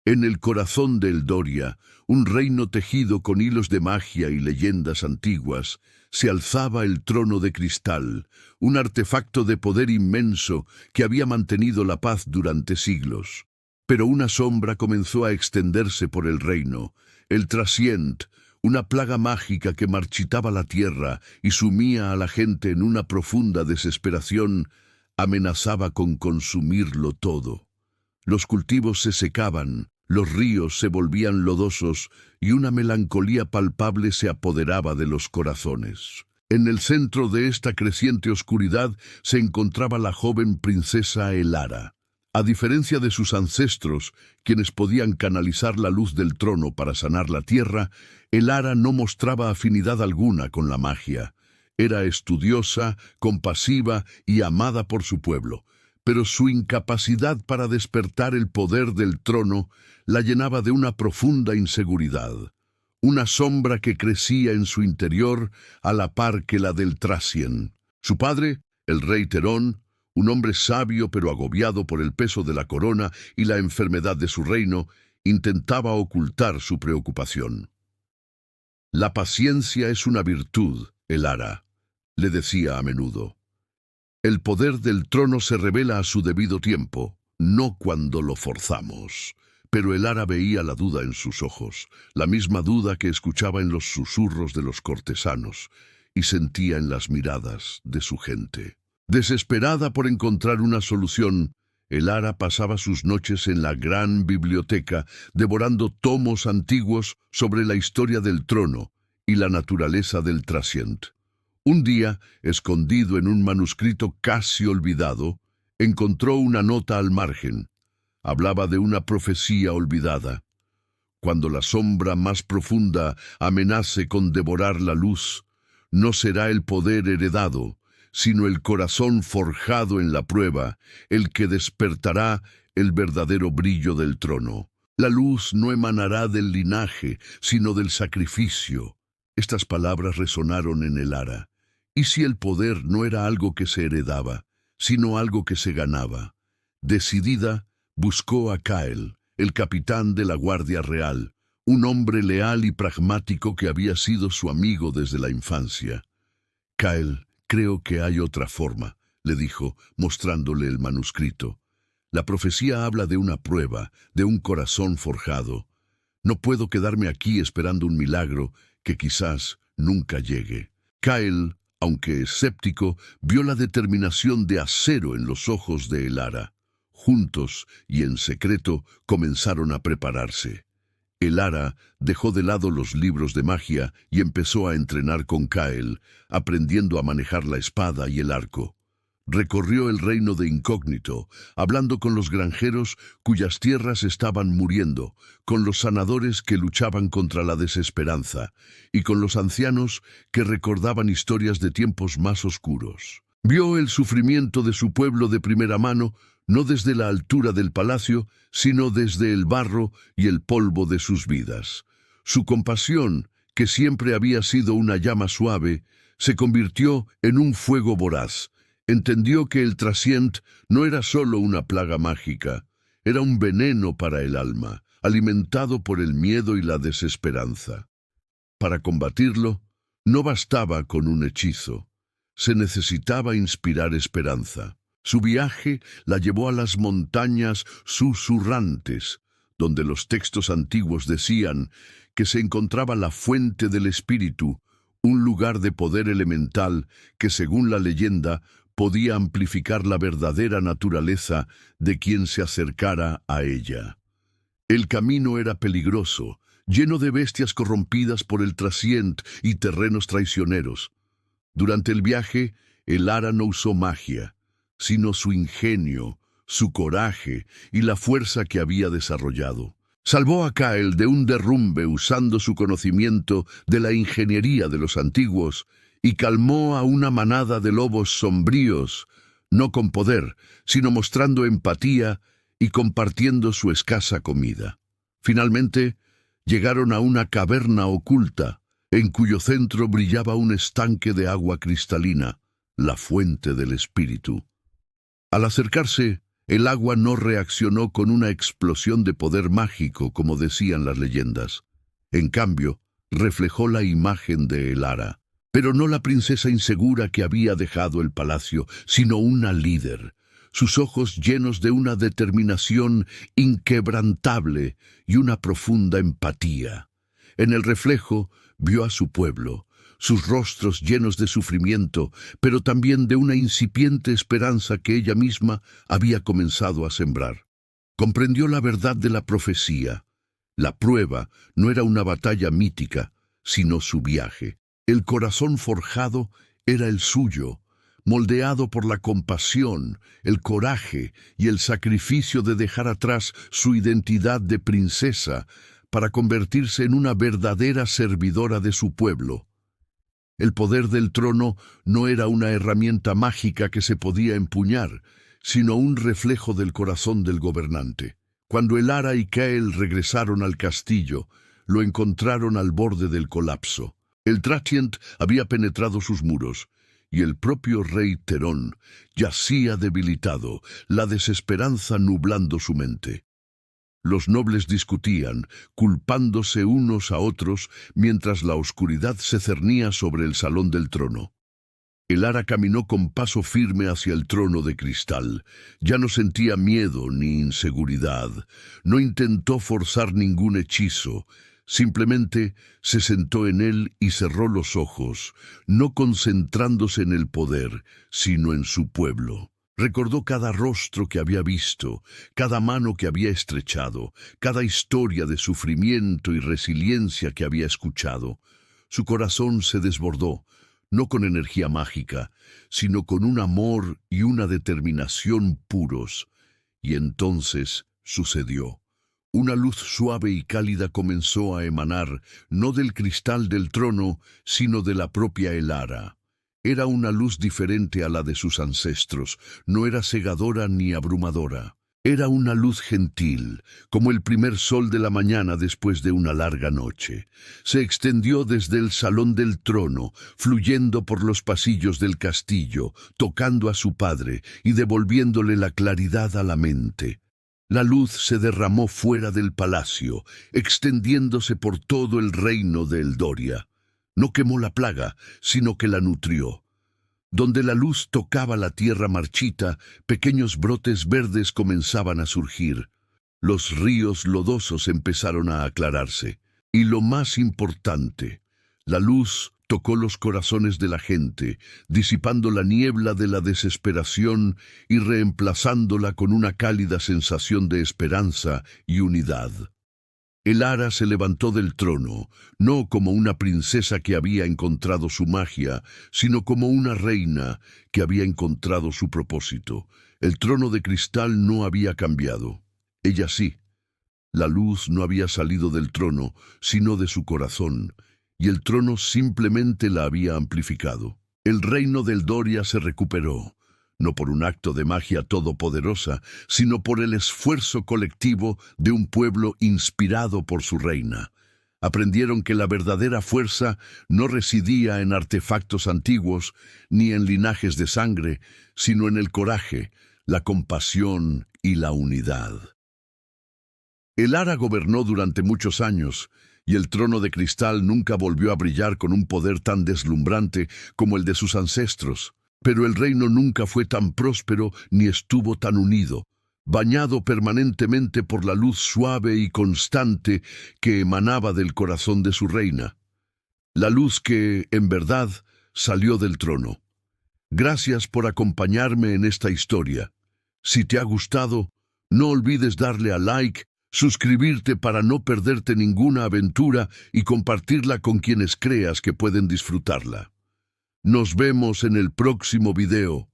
En el corazón de Eldoria, un reino tejido con hilos de magia y leyendas antiguas, se alzaba el trono de cristal, un artefacto de poder inmenso que había mantenido la paz durante siglos. Pero una sombra comenzó a extenderse por el reino, el Trascient, una plaga mágica que marchitaba la tierra y sumía a la gente en una profunda desesperación, amenazaba con consumirlo todo. Los cultivos se secaban, los ríos se volvían lodosos y una melancolía palpable se apoderaba de los corazones. En el centro de esta creciente oscuridad se encontraba la joven princesa Elara. A diferencia de sus ancestros, quienes podían canalizar la luz del trono para sanar la tierra, Elara no mostraba afinidad alguna con la magia. Era estudiosa, compasiva y amada por su pueblo, pero su incapacidad para despertar el poder del trono la llenaba de una profunda inseguridad, una sombra que crecía en su interior a la par que la del Trasien. Su padre, el rey Terón, un hombre sabio pero agobiado por el peso de la corona y la enfermedad de su reino, intentaba ocultar su preocupación. «La paciencia es una virtud, Elara», le decía a menudo. «El poder del trono se revela a su debido tiempo, no cuando lo forzamos». Pero Elara veía la duda en sus ojos, la misma duda que escuchaba en los susurros de los cortesanos y sentía en las miradas de su gente. Desesperada por encontrar una solución, Elara pasaba sus noches en la gran biblioteca devorando tomos antiguos sobre la historia del trono y la naturaleza del Trascient. Un día, escondido en un manuscrito casi olvidado, encontró una nota al margen. Hablaba de una profecía olvidada. Cuando la sombra más profunda amenace con devorar la luz, no será el poder heredado, sino el corazón forjado en la prueba, el que despertará el verdadero brillo del trono. La luz no emanará del linaje, sino del sacrificio. Estas palabras resonaron en Elara. ¿Y si el poder no era algo que se heredaba, sino algo que se ganaba? Decidida, buscó a Kael, el capitán de la Guardia Real, un hombre leal y pragmático que había sido su amigo desde la infancia. «Kael, creo que hay otra forma», le dijo, mostrándole el manuscrito. «La profecía habla de una prueba, de un corazón forjado. No puedo quedarme aquí esperando un milagro que quizás nunca llegue». Kael, aunque escéptico, vio la determinación de acero en los ojos de Elara. Juntos y en secreto comenzaron a prepararse. Elara dejó de lado los libros de magia y empezó a entrenar con Kael, aprendiendo a manejar la espada y el arco. Recorrió el reino de incógnito, hablando con los granjeros cuyas tierras estaban muriendo, con los sanadores que luchaban contra la desesperanza y con los ancianos que recordaban historias de tiempos más oscuros. Vio el sufrimiento de su pueblo de primera mano, no desde la altura del palacio, sino desde el barro y el polvo de sus vidas. Su compasión, que siempre había sido una llama suave, se convirtió en un fuego voraz. Entendió que el Trascient no era solo una plaga mágica, era un veneno para el alma, alimentado por el miedo y la desesperanza. Para combatirlo, no bastaba con un hechizo, se necesitaba inspirar esperanza. Su viaje la llevó a las montañas susurrantes, donde los textos antiguos decían que se encontraba la fuente del espíritu, un lugar de poder elemental que, según la leyenda, podía amplificar la verdadera naturaleza de quien se acercara a ella. El camino era peligroso, lleno de bestias corrompidas por el Trascient y terrenos traicioneros. Durante el viaje, Elara no usó magia, sino su ingenio, su coraje y la fuerza que había desarrollado. Salvó a Kael de un derrumbe usando su conocimiento de la ingeniería de los antiguos y calmó a una manada de lobos sombríos, no con poder, sino mostrando empatía y compartiendo su escasa comida. Finalmente, llegaron a una caverna oculta, en cuyo centro brillaba un estanque de agua cristalina, la fuente del espíritu. Al acercarse, El agua no reaccionó con una explosión de poder mágico, como decían las leyendas. En cambio, reflejó la imagen de Elara. Pero no la princesa insegura que había dejado el palacio, sino una líder. Sus ojos llenos de una determinación inquebrantable y una profunda empatía. En el reflejo vio a su pueblo, sus rostros llenos de sufrimiento, pero también de una incipiente esperanza que ella misma había comenzado a sembrar. Comprendió la verdad de la profecía. La prueba no era una batalla mítica, sino su viaje. El corazón forjado era el suyo, moldeado por la compasión, el coraje y el sacrificio de dejar atrás su identidad de princesa para convertirse en una verdadera servidora de su pueblo. El poder del trono no era una herramienta mágica que se podía empuñar, sino un reflejo del corazón del gobernante. Cuando Elara y Kael regresaron al castillo, lo encontraron al borde del colapso. El Trachient había penetrado sus muros, y el propio rey Terón yacía debilitado, la desesperanza nublando su mente. Los nobles discutían, culpándose unos a otros, mientras la oscuridad se cernía sobre el salón del trono. Elara caminó con paso firme hacia el trono de cristal. Ya no sentía miedo ni inseguridad. No intentó forzar ningún hechizo. Simplemente se sentó en él y cerró los ojos, no concentrándose en el poder, sino en su pueblo. Recordó cada rostro que había visto, cada mano que había estrechado, cada historia de sufrimiento y resiliencia que había escuchado. Su corazón se desbordó, no con energía mágica, sino con un amor y una determinación puros. Y entonces sucedió. Una luz suave y cálida comenzó a emanar, no del cristal del trono, sino de la propia Elara. Era una luz diferente a la de sus ancestros, no era cegadora ni abrumadora. Era una luz gentil, como el primer sol de la mañana después de una larga noche. Se extendió desde el salón del trono, fluyendo por los pasillos del castillo, tocando a su padre y devolviéndole la claridad a la mente. La luz se derramó fuera del palacio, extendiéndose por todo el reino de Eldoria. No quemó la plaga, sino que la nutrió. Donde la luz tocaba la tierra marchita, pequeños brotes verdes comenzaban a surgir. Los ríos lodosos empezaron a aclararse. Y lo más importante, la luz tocó los corazones de la gente, disipando la niebla de la desesperación y reemplazándola con una cálida sensación de esperanza y unidad. Elara se levantó del trono, no como una princesa que había encontrado su magia, sino como una reina que había encontrado su propósito. El trono de cristal no había cambiado. Ella sí. La luz no había salido del trono, sino de su corazón, y el trono simplemente la había amplificado. El reino de Eldoria se recuperó, no por un acto de magia todopoderosa, sino por el esfuerzo colectivo de un pueblo inspirado por su reina. Aprendieron que la verdadera fuerza no residía en artefactos antiguos ni en linajes de sangre, sino en el coraje, la compasión y la unidad. Elara gobernó durante muchos años, y el trono de cristal nunca volvió a brillar con un poder tan deslumbrante como el de sus ancestros. Pero el reino nunca fue tan próspero ni estuvo tan unido, bañado permanentemente por la luz suave y constante que emanaba del corazón de su reina. La luz que, en verdad, salió del trono. Gracias por acompañarme en esta historia. Si te ha gustado, no olvides darle a like, suscribirte para no perderte ninguna aventura y compartirla con quienes creas que pueden disfrutarla. Nos vemos en el próximo video.